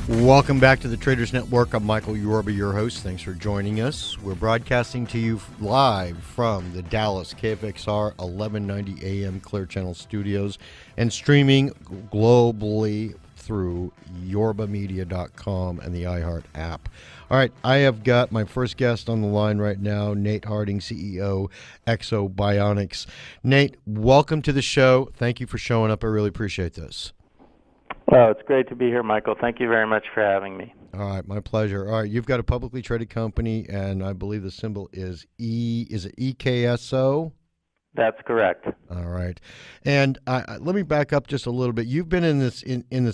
Welcome back to the Traders Network. I'm Michael Yorba, your host. Thanks for joining us. We're broadcasting to you live from the Dallas KFXR 1190 AM Clear Channel studios and streaming globally through yorbamedia.com and the iHeart app. All right, I have got my first guest on the line right now, Nate Harding, CEO, Ekso Bionics. Nate, welcome to the show. Thank you for showing up. I really appreciate this. Well, it's great to be here, Michael. Thank you very much for having me. All right, my pleasure. All right, you've got a publicly traded company, and I believe the symbol is is it EKSO? That's correct. All right, and let me back up just a little bit. You've been in this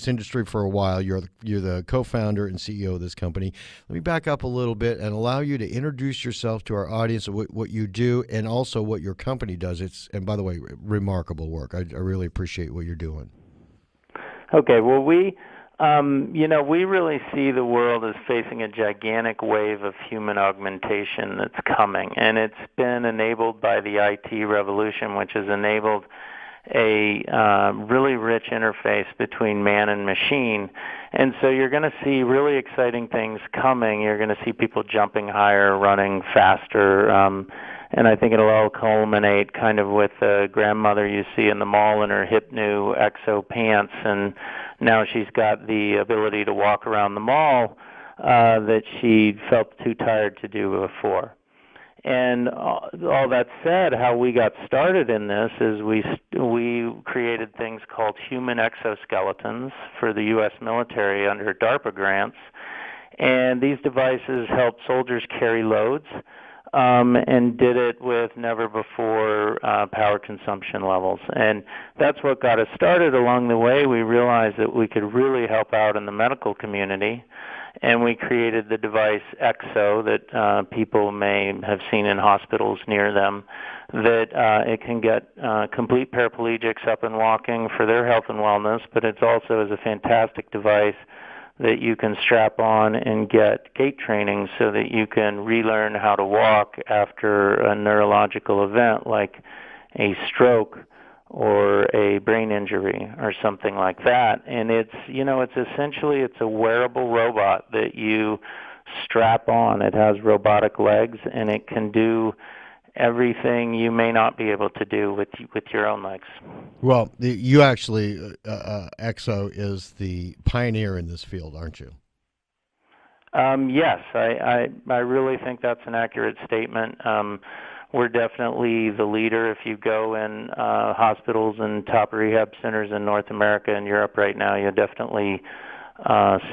industry for a while. You're the co-founder and CEO of this company. Let me back up a little bit and allow you to introduce yourself to our audience, what you do, and also what your company does. And by the way, remarkable work. I really appreciate what you're doing. Okay, well, we really see the world as facing a gigantic wave of human augmentation that's coming, and it's been enabled by the IT revolution, which has enabled a really rich interface between man and machine. And so you're going to see really exciting things coming. You're going to see people jumping higher, running faster, and I think it'll all culminate kind of with the grandmother you see in the mall in her hip new Ekso pants, and now she's got the ability to walk around the mall that she felt too tired to do before. And all that said, how we got started in this is we created things called human exoskeletons for the U.S. military under DARPA grants, and these devices help soldiers carry loads. And did it with never before power consumption levels. And that's what got us started. Along the way, we realized that we could really help out in the medical community, and we created the device Ekso that people may have seen in hospitals near them, that it can get complete paraplegics up and walking for their health and wellness, but it also is a fantastic device that you can strap on and get gait training so that you can relearn how to walk after a neurological event like a stroke or a brain injury or something like that. And it's essentially a wearable robot that you strap on. It has robotic legs, and it can do everything you may not be able to do with your own legs. Well, you actually, Ekso is the pioneer in this field, aren't you? Yes, I really think that's an accurate statement. We're definitely the leader. If you go in hospitals and top rehab centers in North America and Europe right now, you'll definitely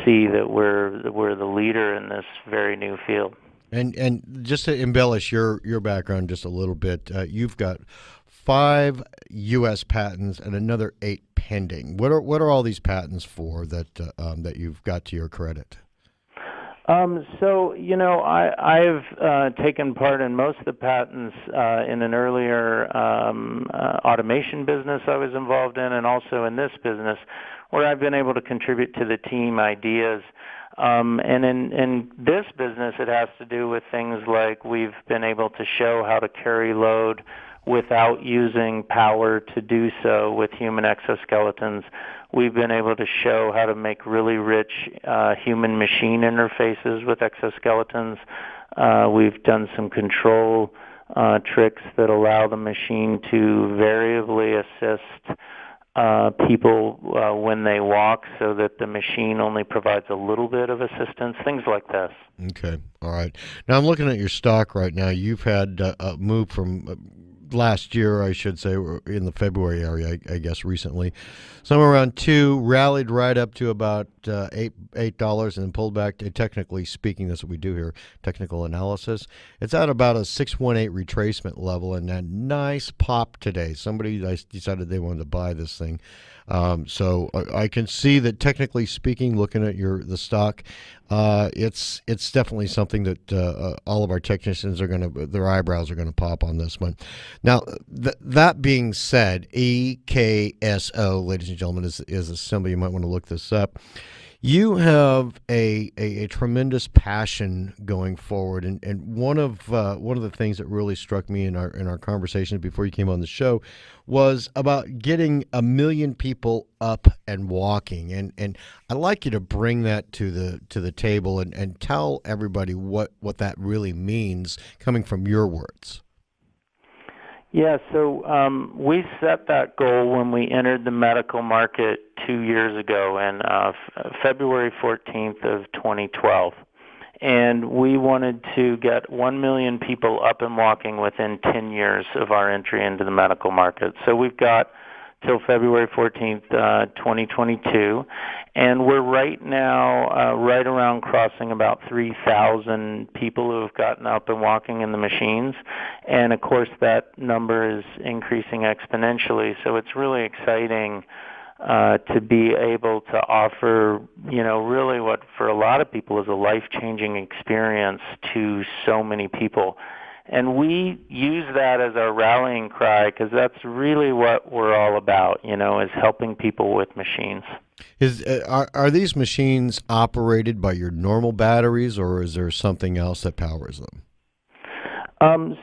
see that we're the leader in this very new field. And just to embellish your background just a little bit, you've got 5 U.S. patents and another 8 pending. What are all these patents for that you've got to your credit? So I've taken part in most of the patents in an earlier automation business I was involved in, and also in this business, where I've been able to contribute to the team ideas. And in this business, it has to do with things like we've been able to show how to carry load without using power to do so with human exoskeletons. We've been able to show how to make really rich human-machine interfaces with exoskeletons. We've done some control tricks that allow the machine to variably assist people when they walk, so that the machine only provides a little bit of assistance, things like this. Okay, all right. Now I'm looking at your stock right now. You've had a move from last year, I should say, in the February area, I guess recently, somewhere around 2, rallied right up to about $8 and then pulled back to, technically speaking, that's what we do here, technical analysis. It's at about a 618 retracement level and a nice pop today. Somebody decided they wanted to buy this thing. So I can see that, technically speaking, looking at the stock, it's definitely something that all of our technicians their eyebrows are going to pop on this one. Now, that being said, EKSO, ladies and gentlemen, is a symbol. You might want to look this up. You have a tremendous passion going forward, and one of the things that really struck me in our conversations before you came on the show was about getting 1 million people up and walking, and I'd like you to bring that to the table and tell everybody what that really means, coming from your words. Yeah, so we set that goal when we entered the medical market 2 years ago, in February 14th of 2012. And we wanted to get 1 million people up and walking within 10 years of our entry into the medical market. So we've got till February 14th, 2022, and we're right now right around crossing about 3,000 people who have gotten up and walking in the machines, and of course that number is increasing exponentially, so it's really exciting to be able to offer, really what for a lot of people is a life-changing experience to so many people. And we use that as our rallying cry because that's really what we're all about, is helping people with machines. Are these machines operated by your normal batteries, or is there something else that powers them?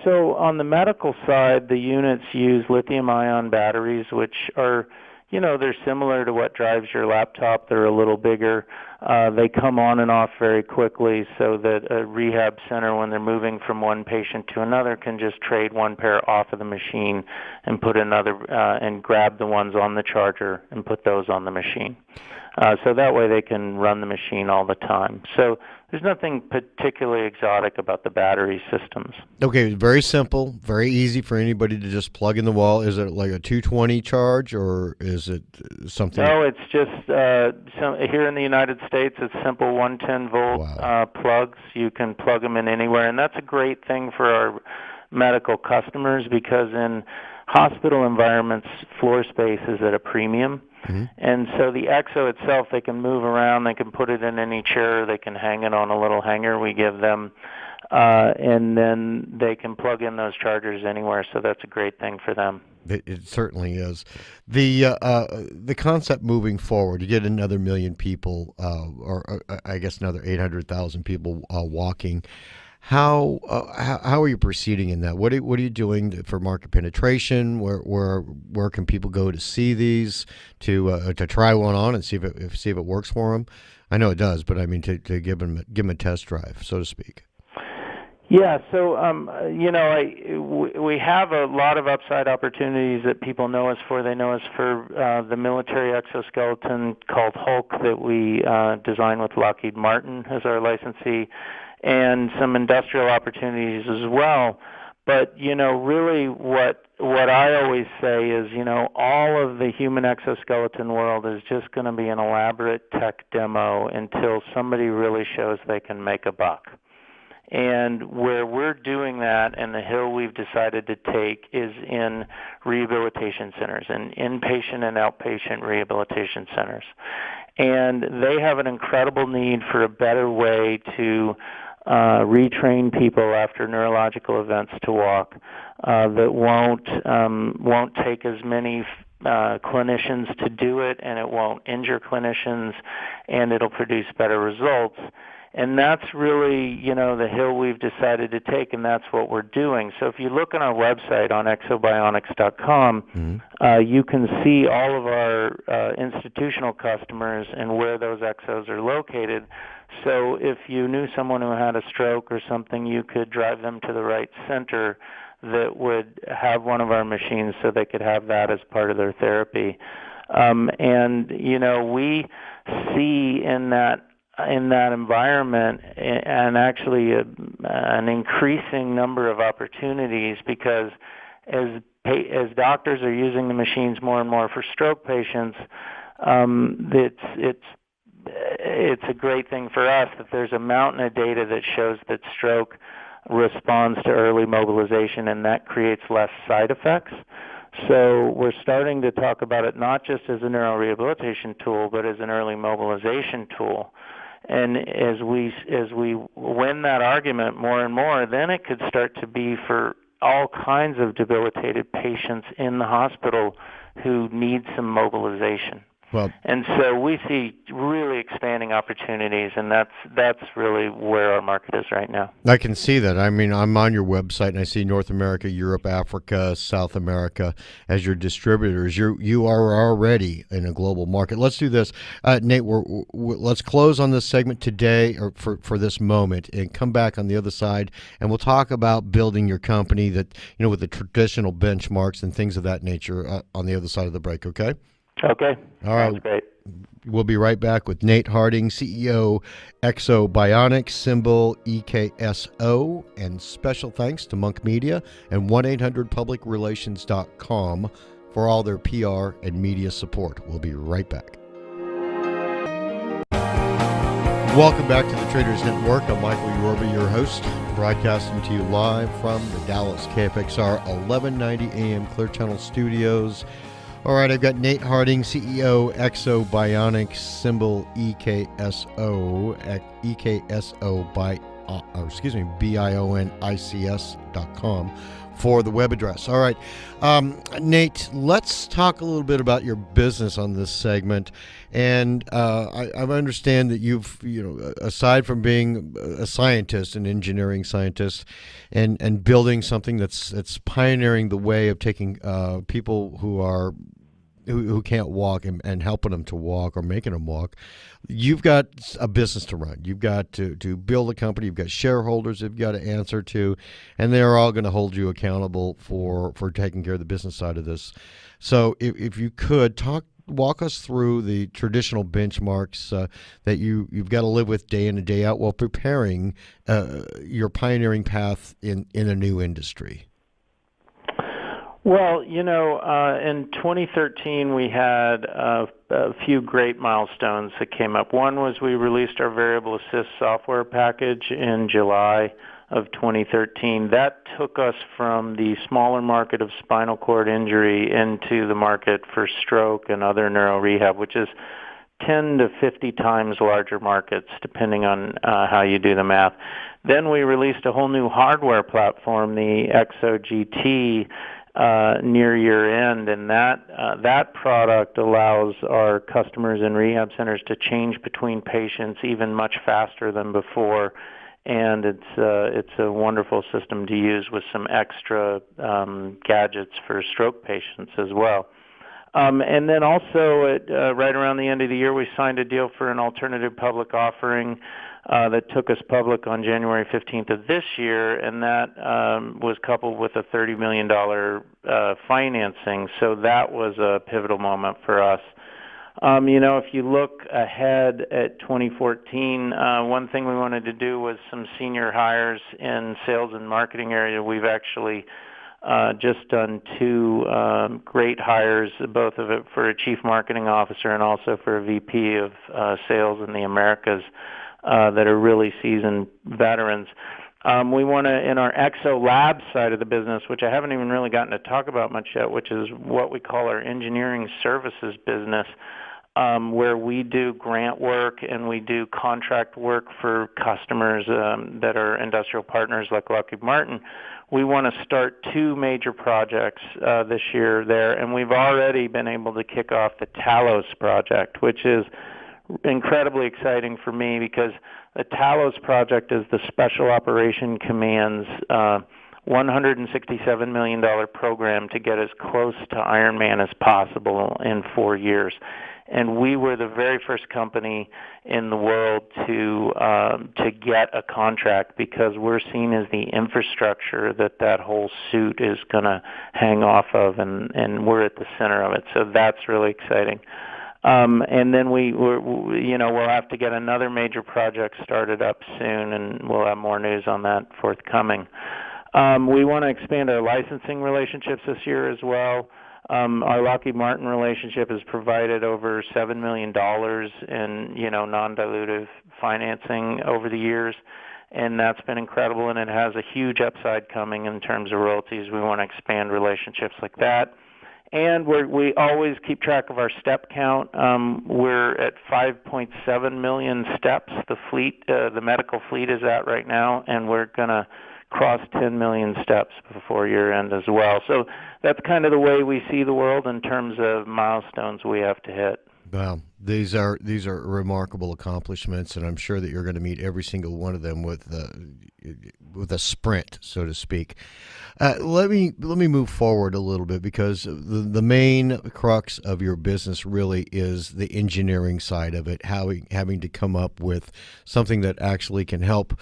So on the medical side, the units use lithium-ion batteries, which are they're similar to what drives your laptop. They're a little bigger. They come on and off very quickly so that a rehab center, when they're moving from one patient to another, can just trade one pair off of the machine and put another and grab the ones on the charger and put those on the machine. So that way they can run the machine all the time. So there's nothing particularly exotic about the battery systems. Okay, very simple, very easy for anybody to just plug in the wall. Is it like a 220 charge, or is it something? No, it's just here in the United States, it's simple 110-volt Wow. plugs. You can plug them in anywhere, and that's a great thing for our medical customers because in hospital environments, floor space is at a premium. Mm-hmm. And so the Ekso itself, they can move around, they can put it in any chair, they can hang it on a little hanger we give them, and then they can plug in those chargers anywhere, so that's a great thing for them. It certainly is. The concept moving forward, you get another 1 million people, or I guess another 800,000 people walking. How are you proceeding in that? What are you doing for market penetration? Where can people go to see these, to try one on and see if it works for them? I know it does, but I mean to give them a test drive, so to speak. Yeah, so we have a lot of upside opportunities that people know us for. They know us for the military exoskeleton called Hulk that we designed with Lockheed Martin as our licensee, and some industrial opportunities as well. But really what I always say is, all of the human exoskeleton world is just going to be an elaborate tech demo until somebody really shows they can make a buck. And where we're doing that, and the hill we've decided to take, is in rehabilitation centers, in inpatient and outpatient rehabilitation centers. And they have an incredible need for a better way to retrain people after neurological events to walk that won't take as many clinicians to do it, and it won't injure clinicians, and it'll produce better results. And that's really, the hill we've decided to take, and that's what we're doing. So if you look on our website on eksobionics.com, Mm-hmm. You can see all of our institutional customers and where those Eksos are located. So if you knew someone who had a stroke or something, you could drive them to the right center that would have one of our machines so they could have that as part of their therapy. And, we see in that environment and actually an increasing number of opportunities because as doctors are using the machines more and more for stroke patients, it's a great thing for us that there's a mountain of data that shows that stroke responds to early mobilization, and that creates less side effects. So we're starting to talk about it not just as a neurorehabilitation tool, but as an early mobilization tool. And as we win that argument more and more, then it could start to be for all kinds of debilitated patients in the hospital who need some mobilization. Well, And so we see really expanding opportunities, and that's really where our market is right now. I can see that. I mean, I'm on your website and I see North America, Europe, Africa, South America as your distributors. You are already in a global market. Let's do this, Nate. Let's close on this segment today, or for this moment, and come back on the other side, and we'll talk about building your company that with the traditional benchmarks and things of that nature on the other side of the break. Okay. Okay. All right. Sounds great. We'll be right back with Nate Harding, CEO, Ekso Bionics, symbol EKSO, and special thanks to Monk Media and 1-800-PublicRelations.com for all their PR and media support. We'll be right back. Welcome back to the Traders Network. I'm Michael Yorba, your host, broadcasting to you live from the Dallas KFXR 1190 AM Clear Channel Studios. All right, I've got Nate Harding, CEO, Ekso Bionics, symbol EKSO, BIONICS.com for the web address. All right, Nate, let's talk a little bit about your business on this segment. And I understand that you've, aside from being a scientist, an engineering scientist, and building something that's pioneering the way of taking people who can't walk and helping them to walk or making them walk, you've got a business to run. You've got to build a company. You've got shareholders you've got to answer to, and they're all going to hold you accountable for taking care of the business side of this. So if you could walk us through the traditional benchmarks that you've got to live with day in and day out while preparing your pioneering path in a new industry. Well, in 2013 we had a few great milestones that came up. One was we released our variable assist software package in July of 2013. That took us from the smaller market of spinal cord injury into the market for stroke and other neuro rehab, which is 10 to 50 times larger markets, depending on how you do the math. Then we released a whole new hardware platform, the Ekso GT, near year end, and that product allows our customers in rehab centers to change between patients even much faster than before, and it's a wonderful system to use with some extra gadgets for stroke patients as well. And then also right around the end of the year, we signed a deal for an alternative public offering that took us public on January 15th of this year, and that was coupled with a $30 million financing. So that was a pivotal moment for us. If you look ahead at 2014, one thing we wanted to do was some senior hires in sales and marketing area. We've actually just done two great hires, both of it for a chief marketing officer and also for a VP of sales in the Americas that are really seasoned veterans. We want to, in our Ekso Lab side of the business, which I haven't even really gotten to talk about much yet, which is what we call our engineering services business, where we do grant work and we do contract work for customers that are industrial partners like Lockheed Martin. We want to start two major projects this year there, and we've already been able to kick off the Talos project, which is incredibly exciting for me because the Talos project is the Special Operation Command's $167 million program to get as close to Iron Man as possible in 4 years. And we were the very first company in the world to get a contract because we're seen as the infrastructure that whole suit is going to hang off of, and we're at the center of it. So that's really exciting. And then we'll have to get another major project started up soon, and we'll have more news on that forthcoming. We want to expand our licensing relationships this year as well. Our Lockheed Martin relationship has provided over $7 million in non-dilutive financing over the years, and that's been incredible, and it has a huge upside coming in terms of royalties. We want to expand relationships like that. And we always keep track of our step count. We're at 5.7 million steps. The medical fleet is at right now, and we're going to cross 10 million steps before year end as well. So that's kind of the way we see the world in terms of milestones we have to hit. Wow, these are remarkable accomplishments, and I'm sure that you're going to meet every single one of them with a sprint, so to speak. Let me move forward a little bit because the main crux of your business really is the engineering side of it, having to come up with something that actually can help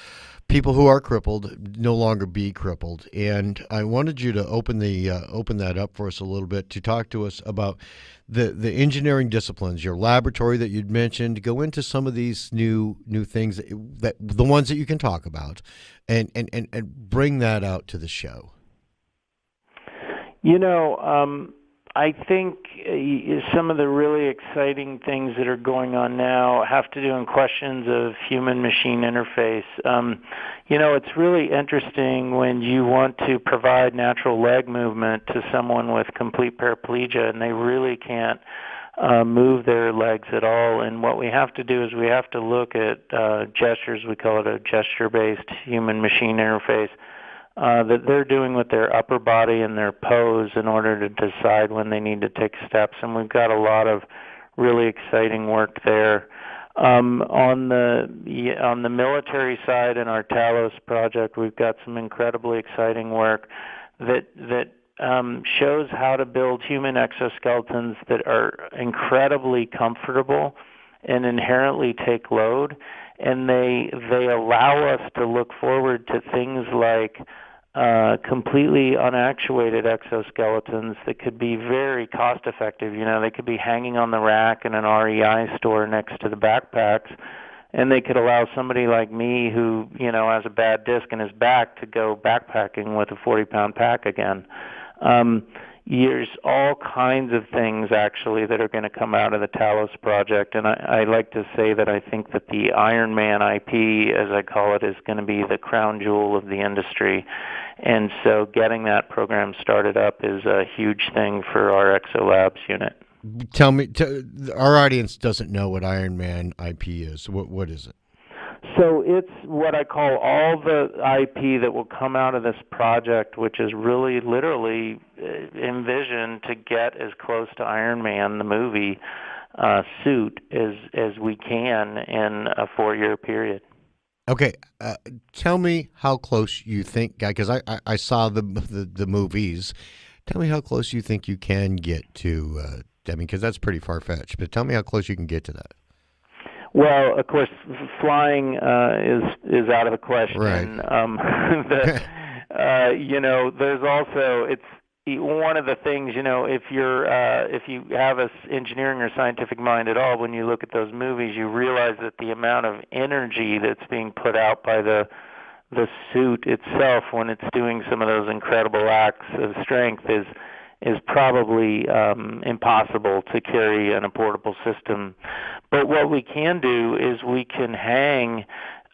people who are crippled no longer be crippled. And I wanted you to open that up for us a little bit to talk to us about the engineering disciplines, your laboratory that you'd mentioned. Go into some of these new things that the ones that you can talk about, and bring that out to the show. You know, I think some of the really exciting things that are going on now have to do in questions of human-machine interface. It's really interesting when you want to provide natural leg movement to someone with complete paraplegia and they really can't move their legs at all. And what we have to do is we have to look at gestures. We call it a gesture-based human-machine interface. That they're doing with their upper body and their pose in order to decide when they need to take steps. And we've got a lot of really exciting work there. On the military side in our Talos project, we've got some incredibly exciting work that shows how to build human exoskeletons that are incredibly comfortable and inherently take load, and they allow us to look forward to things like completely unactuated exoskeletons that could be very cost effective. They could be hanging on the rack in an REI store next to the backpacks, and they could allow somebody like me who has a bad disc in his back to go backpacking with a 40-pound pack again. There's all kinds of things actually that are going to come out of the Talos project, and I like to say that I think that the Iron Man IP, as I call it, is going to be the crown jewel of the industry. And so getting that program started up is a huge thing for our Ekso Labs unit. Tell me, our audience doesn't know what Iron Man IP is. What is it? So it's what I call all the IP that will come out of this project, which is really literally envisioned to get as close to Iron Man, the movie, suit as we can in a 4-year period. Okay, tell me how close you think, because I saw the movies. Tell me how close you think you can get to, because that's pretty far-fetched, but tell me how close you can get to that. Well, of course, flying is out of the question. Right. There's also one of the things. If you have an engineering or scientific mind at all, when you look at those movies, you realize that the amount of energy that's being put out by the suit itself when it's doing some of those incredible acts of strength is probably impossible to carry in a portable system. But what we can do is we can hang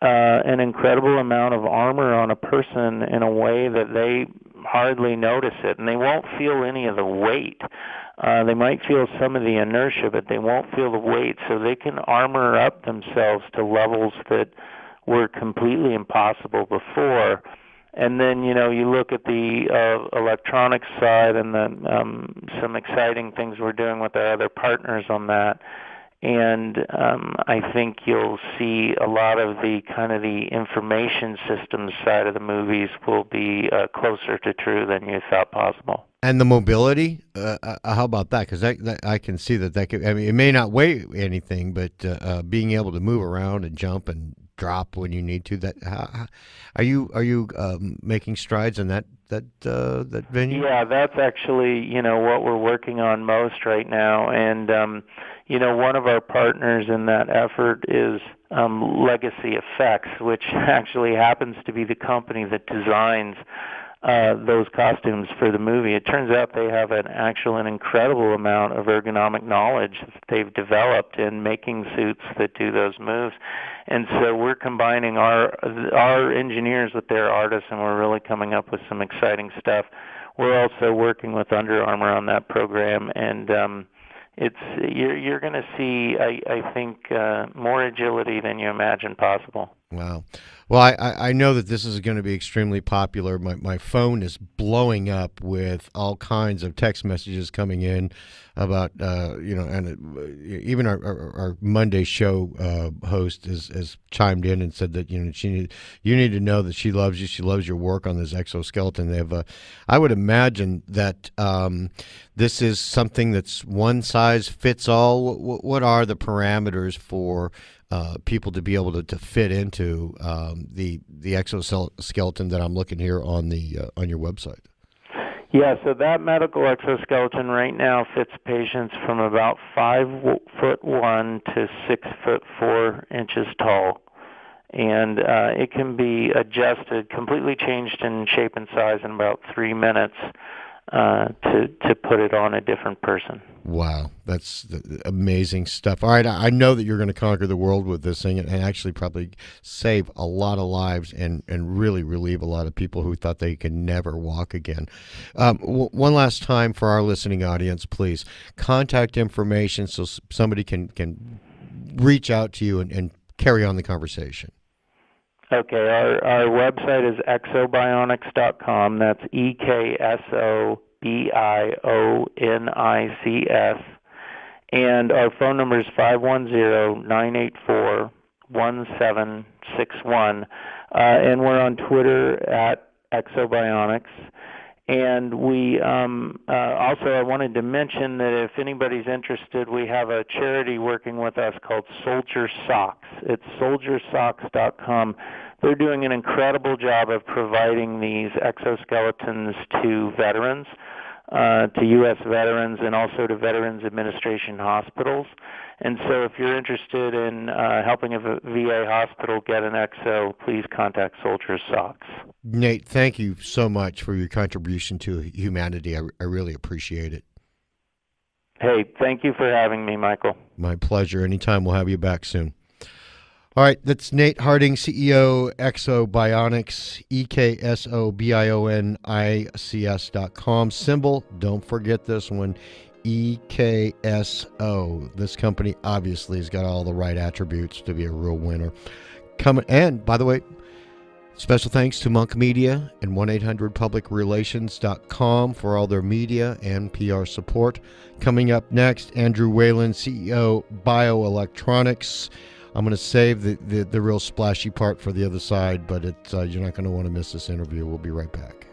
an incredible amount of armor on a person in a way that they hardly notice it, and they won't feel any of the weight. They might feel some of the inertia, but they won't feel the weight, so they can armor up themselves to levels that were completely impossible before. And then, you look at the electronics side and some exciting things we're doing with our other partners on that. And I think you'll see a lot of the kind of the information systems side of the movies will be closer to true than you thought possible. And the mobility, how about that? Because I can see that could, it may not weigh anything, but being able to move around and jump and drop when you need to. Are you making strides in that venue? Yeah, that's actually what we're working on most right now, and one of our partners in that effort is Legacy Effects, which actually happens to be the company that designs those costumes for the movie. It turns out they have an incredible amount of ergonomic knowledge that they've developed in making suits that do those moves. And so we're combining our engineers with their artists, and we're really coming up with some exciting stuff. We're also working with Under Armour on that program, and you're going to see, I think, more agility than you imagine possible. Wow. Well, I know that this is going to be extremely popular. My phone is blowing up with all kinds of text messages coming in about, even our Monday show host has chimed in and said that, you need to know that she loves you. She loves your work on this exoskeleton. They have I would imagine that this is something that's one size fits all. What are the parameters for people to be able to fit into the exoskeleton that I'm looking here on your website? Yeah, so that medical exoskeleton right now fits patients from about 5'1" to 6'4" tall, and it can be adjusted, completely changed in shape and size in about 3 minutes to put it on a different person. Wow, that's amazing stuff. All right, I know that you're going to conquer the world with this thing and actually probably save a lot of lives and really relieve a lot of people who thought they could never walk again. One last time for our listening audience, please, contact information so somebody can reach out to you and carry on the conversation. Okay, our website is eksobionics.com. That's EKSOBIONICS. And our phone number is 510-984-1761. And we're on Twitter at Eksobionics. And we also, I wanted to mention that if anybody's interested, we have a charity working with us called Soldier Socks. It's soldiersocks.com. They're doing an incredible job of providing these exoskeletons to veterans, to U.S. veterans, and also to Veterans Administration hospitals. And so if you're interested in helping a VA hospital get an exo, please contact Soldier Socks. Nate, thank you so much for your contribution to humanity. I really appreciate it. Hey, thank you for having me, Michael. My pleasure. Anytime. We'll have you back soon. All right, that's Nate Harding, CEO, Ekso Bionics, EKSOBIONICS.com. Symbol, don't forget this one, EKSO. This company obviously has got all the right attributes to be a real winner. And, by the way, special thanks to Monk Media and 1-800-PublicRelations.com for all their media and PR support. Coming up next, Andrew Whalen, CEO, Bioelectronics. I'm going to save the real splashy part for the other side, but you're not going to want to miss this interview. We'll be right back.